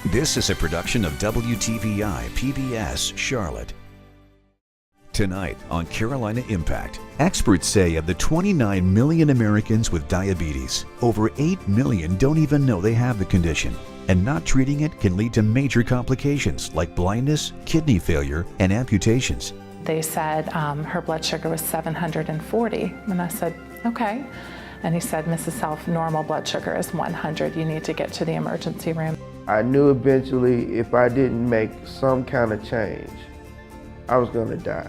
This is a production of WTVI PBS Charlotte. Tonight on Carolina Impact, experts say of the 29 million Americans with diabetes, over 8 million don't even know they have the condition. And not treating it can lead to major complications like blindness, kidney failure, and amputations. They said her blood sugar was 740, and I said, okay. And he said, Mrs. Self, normal blood sugar is 100. You need to get to the emergency room. I knew eventually if I didn't make some kind of change, I was going to die.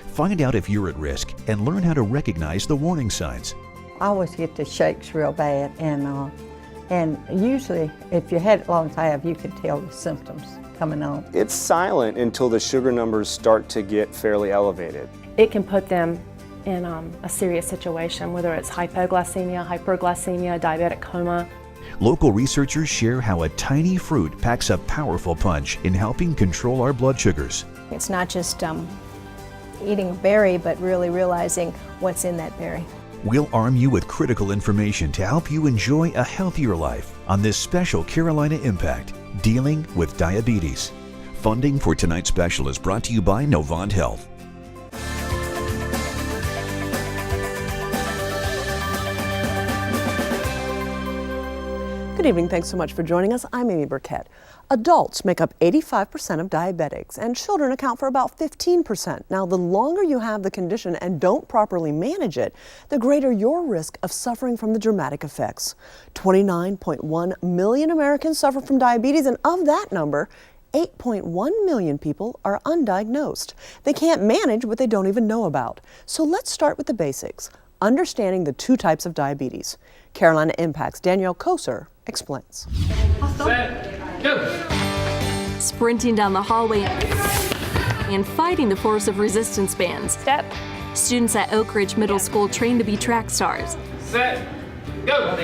Find out if you're at risk and learn how to recognize the warning signs. I always get the shakes real bad, and usually if you had it long time, you could tell the symptoms coming on. It's silent until the sugar numbers start to get fairly elevated. It can put them in a serious situation, whether it's hypoglycemia, hyperglycemia, diabetic coma. Local researchers share how a tiny fruit packs a powerful punch in helping control our blood sugars. It's not just eating a berry, but really realizing what's in that berry. We'll arm you with critical information to help you enjoy a healthier life on this special Carolina Impact, Dealing with Diabetes. Funding for tonight's special is brought to you by Novant Health. Good evening. Thanks so much for joining us. I'm Amy Burkett. Adults make up 85% of diabetics, and children account for about 15%. Now, the longer you have the condition and don't properly manage it, the greater your risk of suffering from the dramatic effects. 29.1 million Americans suffer from diabetes, and of that number, 8.1 million people are undiagnosed. They can't manage what they don't even know about. So let's start with the basics, understanding the two types of diabetes. Carolina Impact's Danielle Koser explains. Set, go. Sprinting down the hallway and fighting the force of resistance bands. Step. Students at Oak Ridge Middle School train to be track stars. Set, go.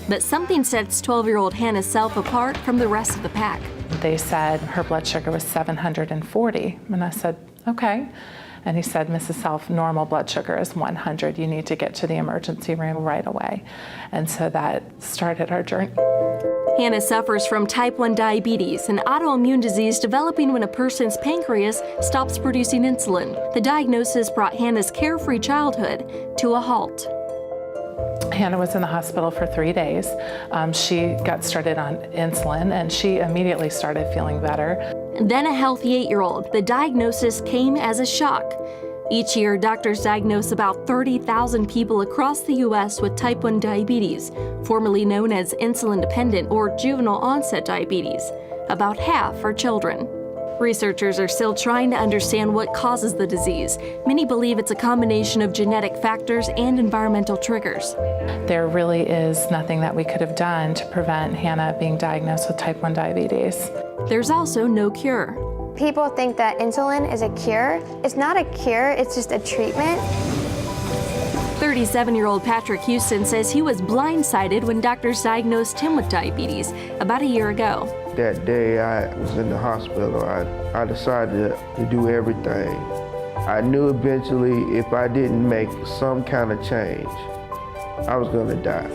But something sets 12-year-old Hannah Self apart from the rest of the pack. They said her blood sugar was 740, and I said, okay. And he said, Mrs. Self, normal blood sugar is 100. You need to get to the emergency room right away. And so that started our journey. Hannah suffers from type 1 diabetes, an autoimmune disease developing when a person's pancreas stops producing insulin. The diagnosis brought Hannah's carefree childhood to a halt. Hannah was in the hospital for 3 days. She got started on insulin, and she immediately started feeling better. Then a healthy 8-year-old. The diagnosis came as a shock. Each year, doctors diagnose about 30,000 people across the U.S. with type 1 diabetes, formerly known as insulin-dependent or juvenile onset diabetes. About half are children. Researchers are still trying to understand what causes the disease. Many believe it's a combination of genetic factors and environmental triggers. There really is nothing that we could have done to prevent Hannah being diagnosed with type 1 diabetes. There's also no cure. People think that insulin is a cure. It's not a cure, it's just a treatment. 37-year-old Patrick Houston says he was blindsided when doctors diagnosed him with diabetes about a year ago. That day I was in the hospital, I decided to do everything. I knew eventually if I didn't make some kind of change, I was going to die.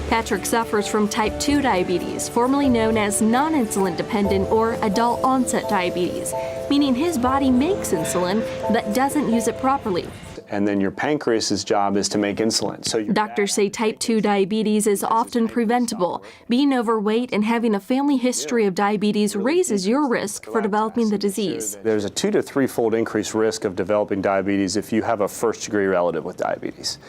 Patrick suffers from type 2 diabetes, formerly known as non-insulin dependent or adult onset diabetes, meaning his body makes insulin but doesn't use it properly. And then your pancreas's job is to make insulin. So doctors say type 2 diabetes is often preventable. Being overweight and having a family history of diabetes raises your risk for developing the disease. There's a 2 to 3-fold increased risk of developing diabetes if you have a first-degree relative with diabetes.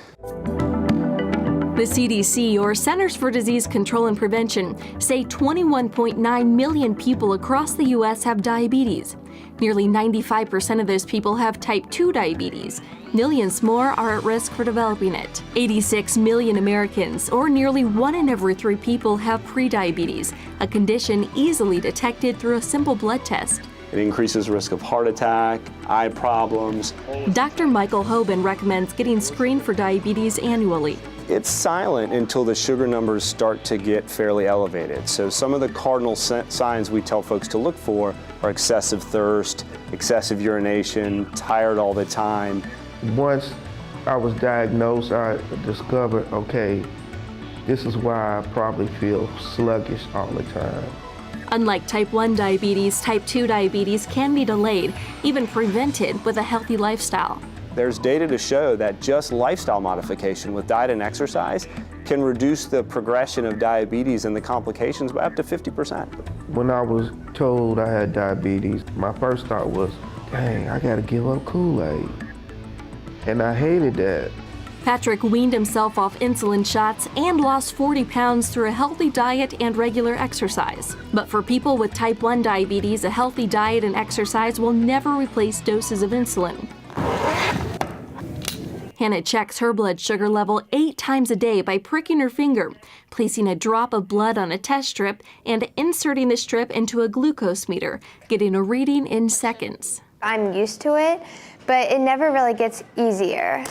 The CDC, or Centers for Disease Control and Prevention, say 21.9 million people across the U.S. have diabetes. Nearly 95% of those people have type 2 diabetes. Millions more are at risk for developing it. 86 million Americans, or nearly 1 in every 3 people, have prediabetes, a condition easily detected through a simple blood test. It increases risk of heart attack, eye problems. Dr. Michael Hoban recommends getting screened for diabetes annually. It's silent until the sugar numbers start to get fairly elevated. So some of the cardinal signs we tell folks to look for are excessive thirst, excessive urination, tired all the time. Once I was diagnosed, I discovered, okay, this is why I probably feel sluggish all the time. Unlike type 1 diabetes, type 2 diabetes can be delayed, even prevented with a healthy lifestyle. There's data to show that just lifestyle modification with diet and exercise can reduce the progression of diabetes and the complications by up to 50%. When I was told I had diabetes, my first thought was, dang, I gotta give up Kool-Aid. And I hated that. Patrick weaned himself off insulin shots and lost 40 pounds through a healthy diet and regular exercise. But for people with type 1 diabetes, a healthy diet and exercise will never replace doses of insulin. Hannah checks her blood sugar level 8 times a day by pricking her finger, placing a drop of blood on a test strip, and inserting the strip into a glucose meter, getting a reading in seconds. I'm used to it, but it never really gets easier.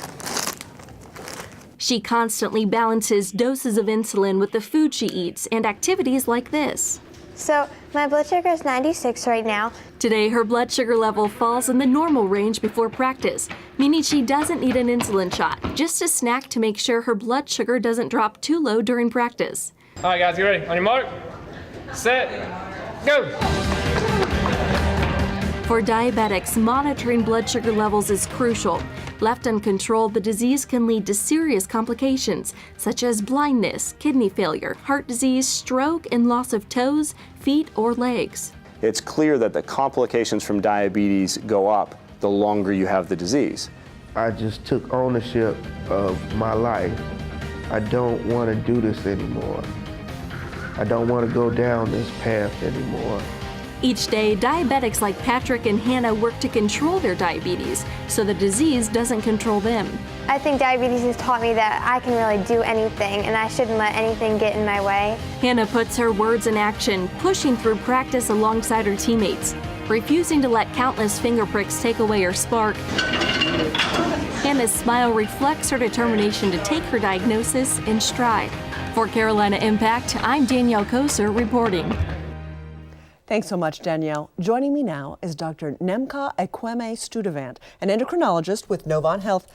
She constantly balances doses of insulin with the food she eats and activities like this. So my blood sugar is 96 right now. Today, her blood sugar level falls in the normal range before practice, meaning she doesn't need an insulin shot, just a snack to make sure her blood sugar doesn't drop too low during practice. All right, guys, get ready. On your mark, set, go. For diabetics, monitoring blood sugar levels is crucial. Left uncontrolled, the disease can lead to serious complications, such as blindness, kidney failure, heart disease, stroke, and loss of toes, feet, or legs. It's clear that the complications from diabetes go up the longer you have the disease. I just took ownership of my life. I don't want to do this anymore. I don't want to go down this path anymore. Each day, diabetics like Patrick and Hannah work to control their diabetes so the disease doesn't control them. I think diabetes has taught me that I can really do anything and I shouldn't let anything get in my way. Hannah puts her words in action, pushing through practice alongside her teammates, refusing to let countless finger pricks take away her spark. Hannah's smile reflects her determination to take her diagnosis in stride. For Carolina Impact, I'm Danielle Koser reporting. Thanks so much, Danielle. Joining me now is Dr. Nemka Ekweme-Studevant, an endocrinologist with Novant Health.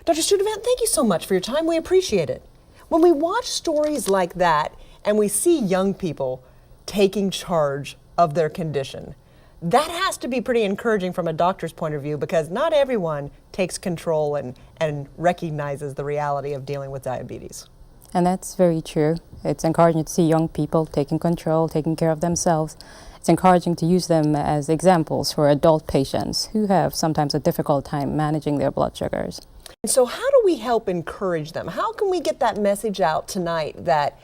Dr. Studevant, thank you so much for your time. We appreciate it. When we watch stories like that and we see young people taking charge of their condition, that has to be pretty encouraging from a doctor's point of view, because not everyone takes control and recognizes the reality of dealing with diabetes. And that's very true. It's encouraging to see young people taking control, taking care of themselves. It's encouraging to use them as examples for adult patients who have sometimes a difficult time managing their blood sugars. So how do we help encourage them? How can we get that message out tonight that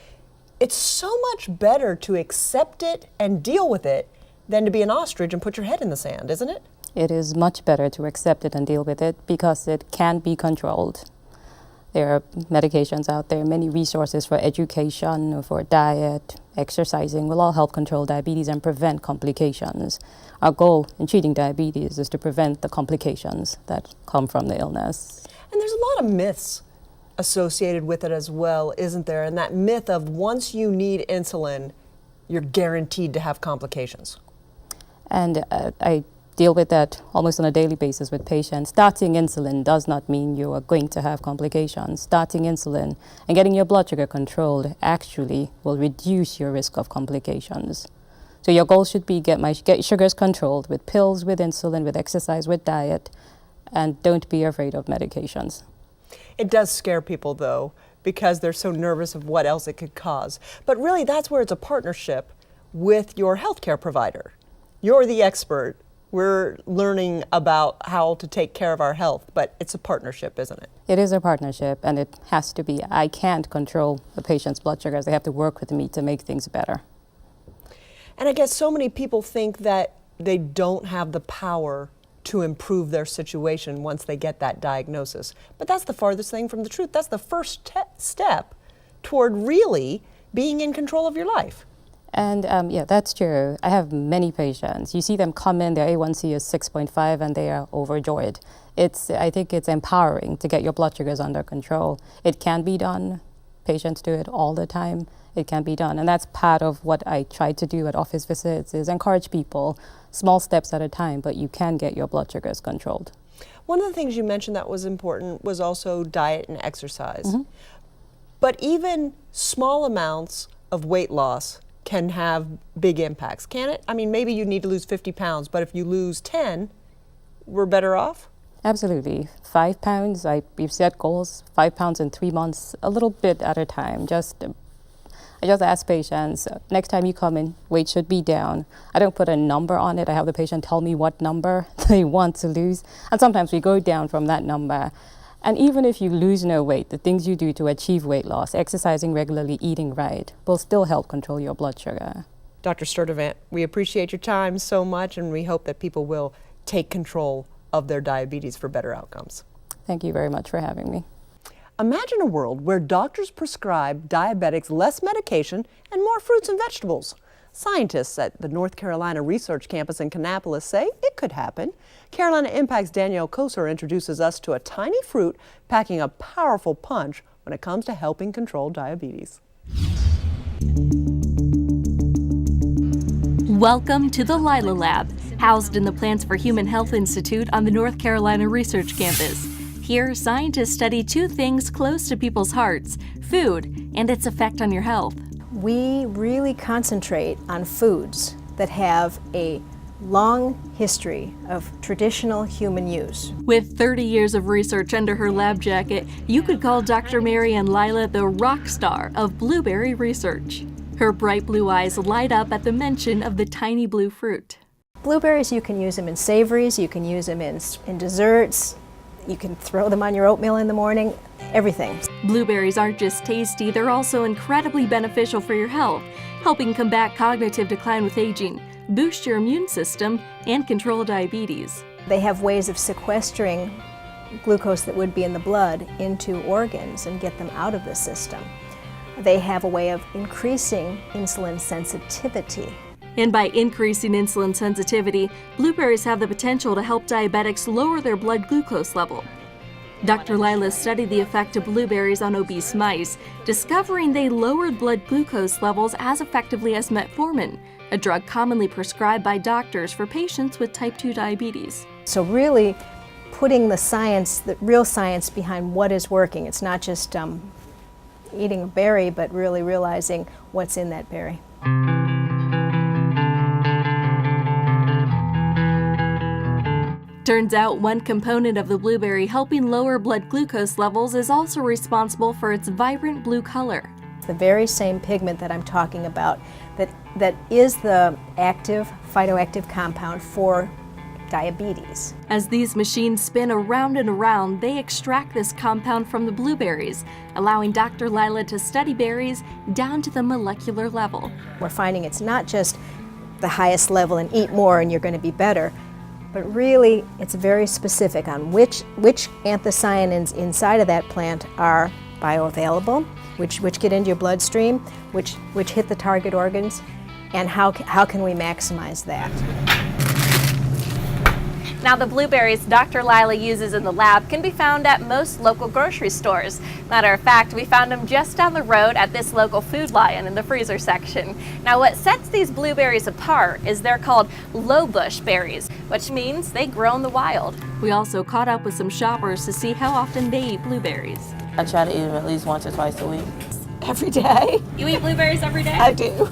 it's so much better to accept it and deal with it than to be an ostrich and put your head in the sand, isn't it? It is much better to accept it and deal with it because it can be controlled. There are medications out there, many resources for education, for diet, exercising will all help control diabetes and prevent complications. Our goal in treating diabetes is to prevent the complications that come from the illness. And there's a lot of myths associated with it as well, isn't there? And that myth of once you need insulin, you're guaranteed to have complications. And I deal with that almost on a daily basis with patients. Starting insulin does not mean you are going to have complications. Starting insulin and getting your blood sugar controlled actually will reduce your risk of complications. So your goal should be get sugars controlled with pills, with insulin, with exercise, with diet, and don't be afraid of medications. It does scare people though, because they're so nervous of what else it could cause. But really that's where it's a partnership with your healthcare provider. You're the expert. We're learning about how to take care of our health, but it's a partnership, isn't it? It is a partnership, and it has to be. I can't control a patient's blood sugars. They have to work with me to make things better. And I guess so many people think that they don't have the power to improve their situation once they get that diagnosis. But that's the farthest thing from the truth. That's the first step toward really being in control of your life. And yeah, that's true. I have many patients. You see them come in, their A1C is 6.5 and they are overjoyed. I think it's empowering to get your blood sugars under control. It can be done. Patients do it all the time. It can be done. And that's part of what I try to do at office visits is encourage people, small steps at a time, but you can get your blood sugars controlled. One of the things you mentioned that was important was also diet and exercise. Mm-hmm. But even small amounts of weight loss can have big impacts, can it? I mean, maybe you need to lose 50 pounds, but if you lose 10, we're better off? Absolutely. 5 pounds, we've set goals, 5 pounds in 3 months, a little bit at a time. I just ask patients, next time you come in, weight should be down. I don't put a number on it. I have the patient tell me what number they want to lose. And sometimes we go down from that number. And even if you lose no weight, the things you do to achieve weight loss, exercising regularly, eating right, will still help control your blood sugar. Dr. Sturdivant, we appreciate your time so much, and we hope that people will take control of their diabetes for better outcomes. Thank you very much for having me. Imagine a world where doctors prescribe diabetics less medication and more fruits and vegetables. Scientists at the North Carolina Research Campus in Kannapolis say it could happen. Carolina Impact's Danielle Koser introduces us to a tiny fruit packing a powerful punch when it comes to helping control diabetes. Welcome to the Lila Lab, housed in the Plants for Human Health Institute on the North Carolina Research Campus. Here, scientists study two things close to people's hearts: food and its effect on your health. We really concentrate on foods that have a long history of traditional human use. With 30 years of research under her lab jacket, you could call Dr. Marianne Lila the rock star of blueberry research. Her bright blue eyes light up at the mention of the tiny blue fruit. Blueberries, you can use them in savories, you can use them in desserts, you can throw them on your oatmeal in the morning, everything. Blueberries aren't just tasty, they're also incredibly beneficial for your health, helping combat cognitive decline with aging, boost your immune system, and control diabetes. They have ways of sequestering glucose that would be in the blood into organs and get them out of the system. They have a way of increasing insulin sensitivity. And by increasing insulin sensitivity, blueberries have the potential to help diabetics lower their blood glucose level. Dr. Lila studied the effect of blueberries on obese mice, discovering they lowered blood glucose levels as effectively as metformin, a drug commonly prescribed by doctors for patients with type 2 diabetes. So really putting the science, the real science behind what is working. It's not just eating a berry, but really realizing what's in that berry. Turns out one component of the blueberry helping lower blood glucose levels is also responsible for its vibrant blue color. The very same pigment that I'm talking about that is the active phytoactive compound for diabetes. As these machines spin around and around, they extract this compound from the blueberries, allowing Dr. Lila to study berries down to the molecular level. We're finding it's not just the highest level and eat more and you're going to be better, but really it's very specific on which anthocyanins inside of that plant are bioavailable, which get into your bloodstream, which hit the target organs, and how can we maximize that. Now, the blueberries Dr. Lila uses in the lab can be found at most local grocery stores. Matter of fact, we found them just down the road at this local Food Lion in the freezer section. Now, what sets these blueberries apart is they're called low bush berries, which means they grow in the wild. We also caught up with some shoppers to see how often they eat blueberries. I try to eat them at least once or twice a week. Every day? You eat blueberries every day? I do.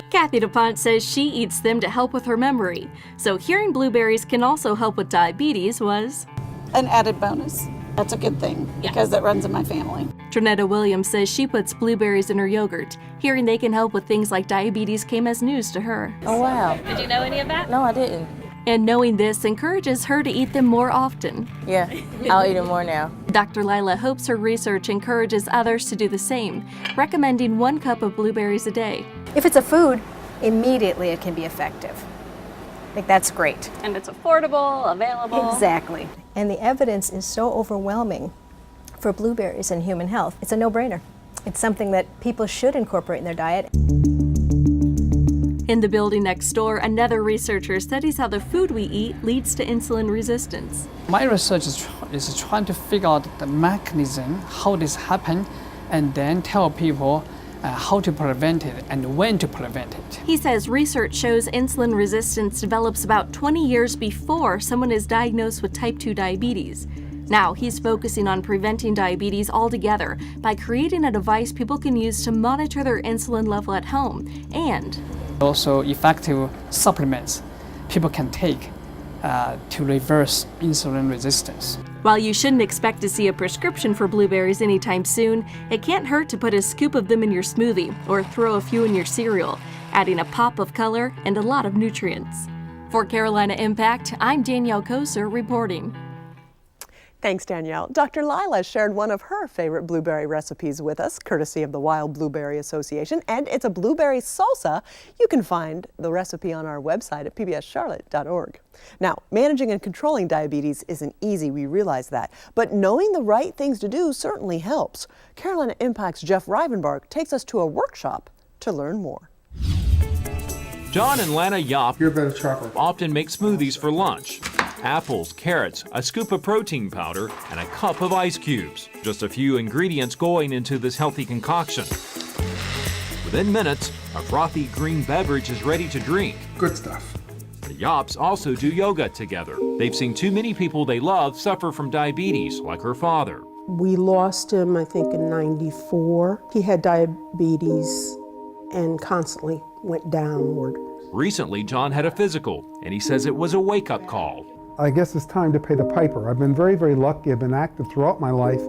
Kathy DuPont says she eats them to help with her memory. So hearing blueberries can also help with diabetes was an added bonus. That's a good thing because it runs in my family. Trinetta Williams says she puts blueberries in her yogurt. Hearing they can help with things like diabetes came as news to her. Oh, wow. Did you know any of that? No, I didn't. And knowing this encourages her to eat them more often. Yeah, I'll eat them more now. Dr. Lila hopes her research encourages others to do the same, recommending 1 cup of blueberries a day. If it's a food, immediately it can be effective. I think that's great. And it's affordable, available. Exactly. And the evidence is so overwhelming for blueberries and human health. It's a no-brainer. It's something that people should incorporate in their diet. In the building next door, another researcher studies how the food we eat leads to insulin resistance. My research is trying to figure out the mechanism, how this happens, and then tell people how to prevent it and when to prevent it. He says research shows insulin resistance develops about 20 years before someone is diagnosed with type 2 diabetes. Now he's focusing on preventing diabetes altogether by creating a device people can use to monitor their insulin level at home and also effective supplements people can take to reverse insulin resistance. While you shouldn't expect to see a prescription for blueberries anytime soon, it can't hurt to put a scoop of them in your smoothie or throw a few in your cereal, adding a pop of color and a lot of nutrients. For Carolina Impact, I'm Danielle Koser reporting. Thanks, Danielle. Dr. Lila shared one of her favorite blueberry recipes with us, courtesy of the Wild Blueberry Association, and it's a blueberry salsa. You can find the recipe on our website at pbscharlotte.org. Now, managing and controlling diabetes isn't easy, we realize that, but knowing the right things to do certainly helps. Carolina Impact's Jeff Rivenbark takes us to a workshop to learn more. John and Lana Yop often make smoothies for lunch. Apples, carrots, a scoop of protein powder, and a cup of ice cubes. Just a few ingredients going into this healthy concoction. Within minutes, a frothy green beverage is ready to drink. Good stuff. The Yops also do yoga together. They've seen too many people they love suffer from diabetes, like her father. We lost him, I think, in '94. He had diabetes and constantly went downward. Recently, John had a physical, and he says it was a wake-up call. I guess it's time to pay the piper. I've been very, very lucky. I've been active throughout my life.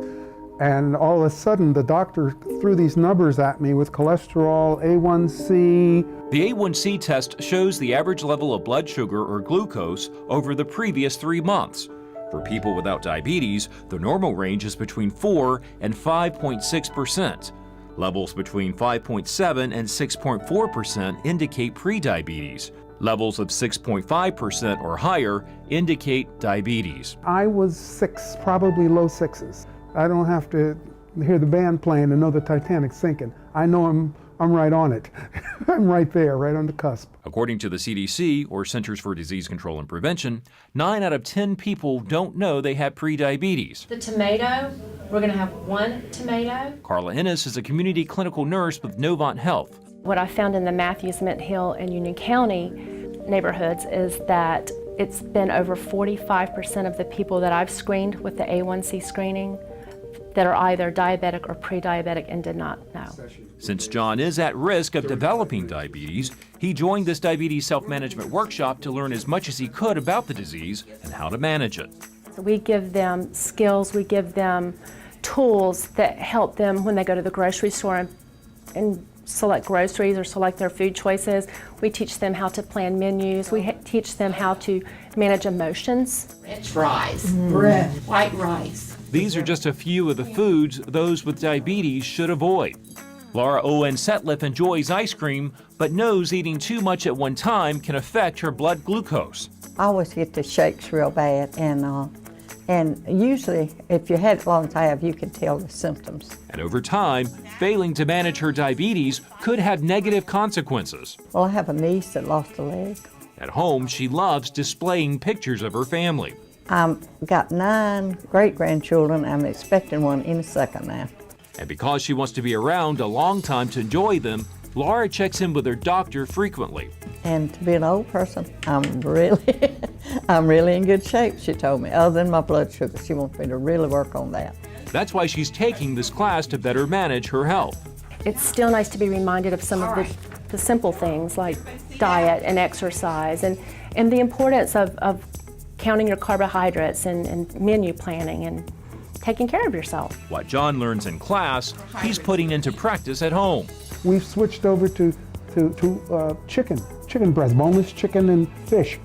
And all of a sudden, the doctor threw these numbers at me with cholesterol, A1C. The A1C test shows the average level of blood sugar or glucose over the previous 3 months. For people without diabetes, the normal range is between 4 and 5.6%. Levels between 5.7 and 6.4% indicate prediabetes. Levels of 6.5% or higher indicate diabetes. I was 6, probably low 6s. I don't have to hear the band playing to know the Titanic's sinking. I know I'm right on it. I'm right there, right on the cusp. According to the CDC, or Centers for Disease Control and Prevention, 9 out of 10 people don't know they have prediabetes. The tomato, we're going to have 1 tomato. Carla Ennis is a community clinical nurse with Novant Health. What I found in the Matthews, Mint Hill, and Union County neighborhoods is that it's been over 45% of the people that I've screened with the A1C screening that are either diabetic or pre-diabetic and did not know. Since John is at risk of developing diabetes, he joined this diabetes self-management workshop to learn as much as he could about the disease and how to manage it. We give them skills, we give them tools that help them when they go to the grocery store and select groceries or select their food choices. We teach them how to plan menus. We teach them how to manage emotions. French fries, bread, white rice. These are just a few of the foods those with diabetes should avoid. Laura Owen Setliff enjoys ice cream, but knows eating too much at one time can affect her blood glucose. I always get the shakes real bad, and usually, if you had it long time, you can tell the symptoms. And over time, failing to manage her diabetes could have negative consequences. Well, I have a niece that lost a leg. At home, she loves displaying pictures of her family. I've got 9 great-grandchildren. I'm expecting one any second now. And because she wants to be around a long time to enjoy them, Laura checks in with her doctor frequently. And to be an old person, I'm really in good shape, she told me. Other than my blood sugar, she wants me to really work on that. That's why she's taking this class to better manage her health. It's still nice to be reminded of some of the simple things like diet and exercise and the importance of counting your carbohydrates and menu planning and taking care of yourself. What John learns in class, he's putting into practice at home. We've switched over to chicken breast, boneless chicken and fish,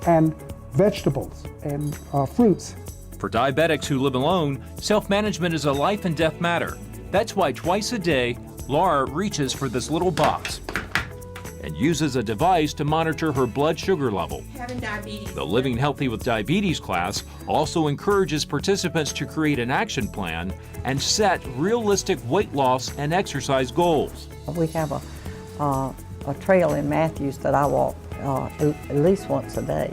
and vegetables and fruits. For diabetics who live alone, self-management is a life and death matter. That's why twice a day, Laura reaches for this little box and uses a device to monitor her blood sugar level. The Living Healthy with Diabetes class also encourages participants to create an action plan and set realistic weight loss and exercise goals. We have a trail in Matthews that I walk at least once a day.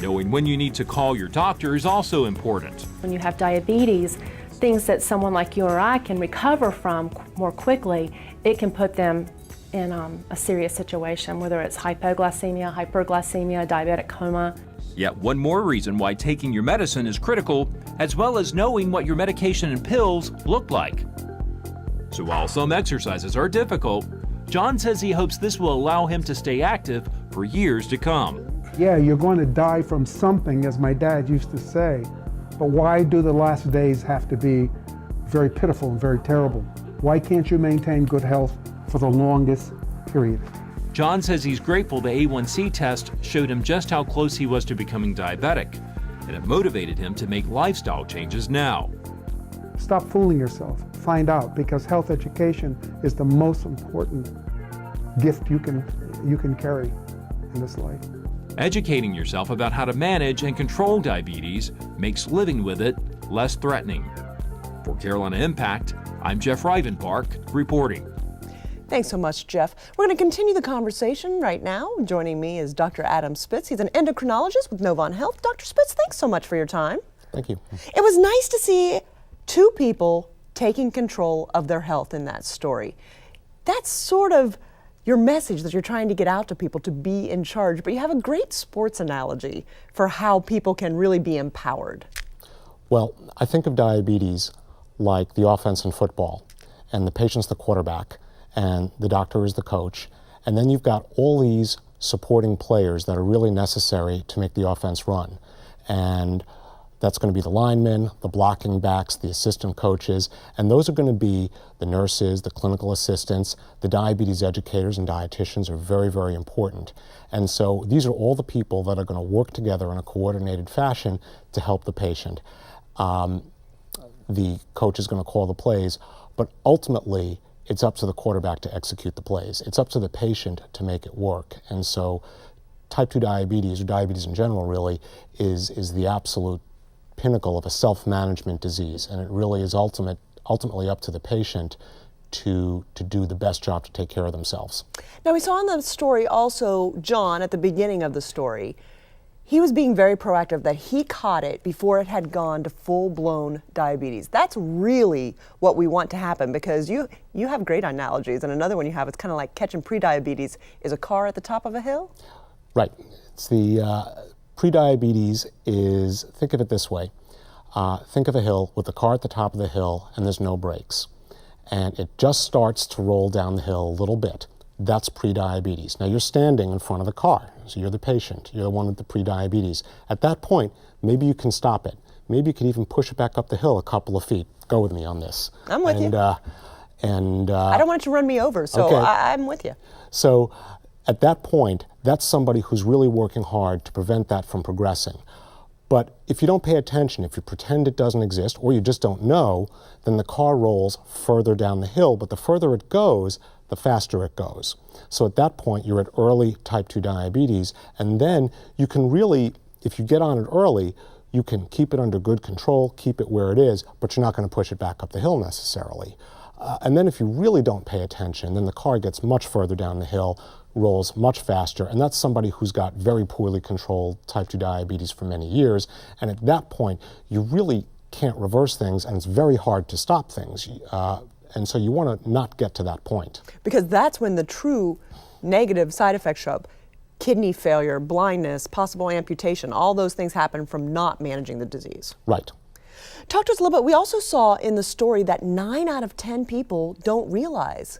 Knowing when you need to call your doctor is also important. When you have diabetes, things that someone like you or I can recover from more quickly, it can put them in a serious situation, whether it's hypoglycemia, hyperglycemia, diabetic coma. Yet one more reason why taking your medicine is critical, as well as knowing what your medication and pills look like. So while some exercises are difficult, John says he hopes this will allow him to stay active for years to come. Yeah, you're going to die from something, as my dad used to say, but why do the last days have to be very pitiful and very terrible? Why can't you maintain good health for the longest period? John says he's grateful the A1C test showed him just how close he was to becoming diabetic, and it motivated him to make lifestyle changes now. Stop fooling yourself. Find out, because health education is the most important gift you can carry in this life. Educating yourself about how to manage and control diabetes makes living with it less threatening. For Carolina Impact, I'm Jeff Rivenbark reporting. Thanks so much, Jeff. We're going to continue the conversation right now. Joining me is Dr. Adam Spitz. He's an endocrinologist with Novant Health. Dr. Spitz, thanks so much for your time. Thank you. It was nice to see two people taking control of their health in that story. That's sort of your message that you're trying to get out to people, to be in charge, but you have a great sports analogy for how people can really be empowered. Well, I think of diabetes like the offense in football, and the patient's the quarterback, and the doctor is the coach, and then you've got all these supporting players that are really necessary to make the offense run. And that's going to be the linemen, the blocking backs, the assistant coaches, and those are going to be the nurses, the clinical assistants, the diabetes educators and dietitians are very, very important. And so these are all the people that are going to work together in a coordinated fashion to help the patient. The coach is going to call the plays, but ultimately it's up to the quarterback to execute the plays. It's up to the patient to make it work. And so type 2 diabetes, or diabetes in general really, is the absolute pinnacle of a self-management disease, and it really is ultimately up to the patient to do the best job to take care of themselves. Now, we saw in the story also John at the beginning of the story. He was being very proactive, that he caught it before it had gone to full-blown diabetes. That's really what we want to happen, because you have great analogies, and another one you have, it's kind of like catching pre-diabetes is a car at the top of a hill? Right. It's the pre-diabetes is, think of it this way. Think of a hill with the car at the top of the hill and there's no brakes. And it just starts to roll down the hill a little bit. That's pre-diabetes. Now you're standing in front of the car, so you're the patient. You're the one with the pre-diabetes. At that point, maybe you can stop it. Maybe you could even push it back up the hill a couple of feet. Go with me on this. I'm with you. I don't want it to run me over, so okay. I'm with you. So at that point, that's somebody who's really working hard to prevent that from progressing. But if you don't pay attention, if you pretend it doesn't exist, or you just don't know, then the car rolls further down the hill, but the further it goes, the faster it goes. So at that point, you're at early type 2 diabetes, and then you can really, if you get on it early, you can keep it under good control, keep it where it is, but you're not going to push it back up the hill necessarily. And then if you really don't pay attention, then the car gets much further down the hill, rolls much faster, and that's somebody who's got very poorly controlled type 2 diabetes for many years. And at that point, you really can't reverse things, and it's very hard to stop things. And so you want to not get to that point. Because that's when the true negative side effects show up. Kidney failure, blindness, possible amputation, all those things happen from not managing the disease. Right. Talk to us a little bit. We also saw in the story that 9 out of 10 people don't realize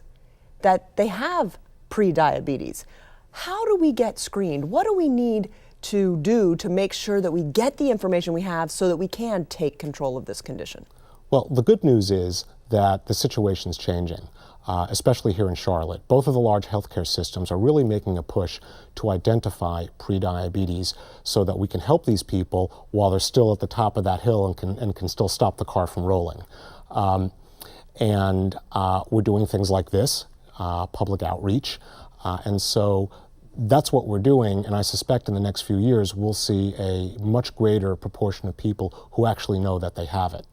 that they have pre-diabetes. How do we get screened? What do we need to do to make sure that we get the information we have so that we can take control of this condition? Well, the good news is that the situation's changing, especially here in Charlotte. Both of the large healthcare systems are really making a push to identify pre-diabetes so that we can help these people while they're still at the top of that hill and can still stop the car from rolling. We're doing things like this, public outreach, and so that's what we're doing, and I suspect in the next few years we'll see a much greater proportion of people who actually know that they have it.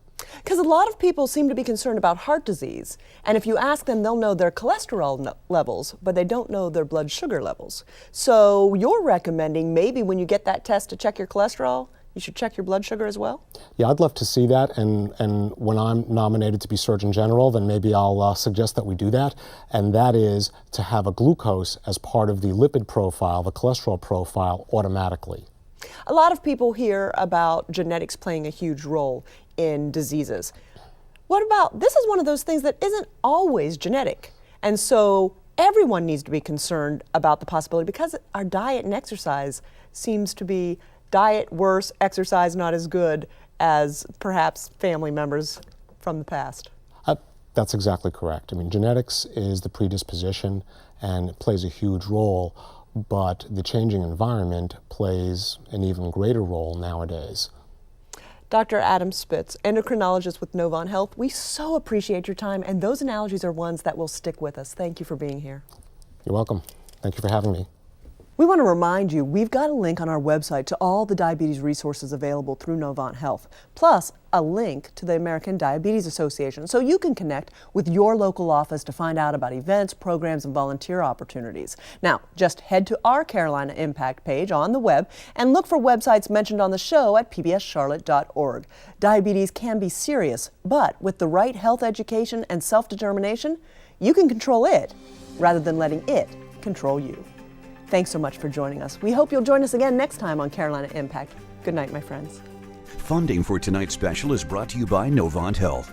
Because a lot of people seem to be concerned about heart disease, and if you ask them, they'll know their cholesterol levels, but they don't know their blood sugar levels. So you're recommending maybe when you get that test to check your cholesterol, you should check your blood sugar as well? Yeah, I'd love to see that, and when I'm nominated to be Surgeon General, then maybe I'll suggest that we do that, and that is to have a glucose as part of the lipid profile, the cholesterol profile, automatically. A lot of people hear about genetics playing a huge role in diseases. What about, this is one of those things that isn't always genetic, and so everyone needs to be concerned about the possibility, because our diet and exercise seems to be diet worse, exercise not as good as perhaps family members from the past. That's exactly correct. I mean, genetics is the predisposition and it plays a huge role, but the changing environment plays an even greater role nowadays. Dr. Adam Spitz, endocrinologist with Novant Health, we so appreciate your time, and those analogies are ones that will stick with us. Thank you for being here. You're welcome. Thank you for having me. We want to remind you, we've got a link on our website to all the diabetes resources available through Novant Health, plus a link to the American Diabetes Association, so you can connect with your local office to find out about events, programs, and volunteer opportunities. Now, just head to our Carolina Impact page on the web and look for websites mentioned on the show at pbscharlotte.org. Diabetes can be serious, but with the right health education and self-determination, you can control it rather than letting it control you. Thanks so much for joining us. We hope you'll join us again next time on Carolina Impact. Good night, my friends. Funding for tonight's special is brought to you by Novant Health.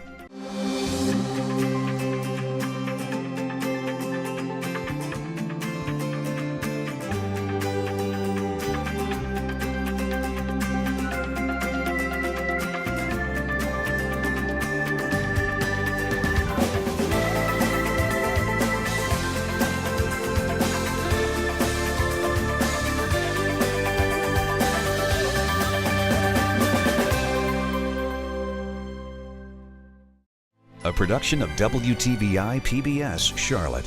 A production of WTVI PBS Charlotte.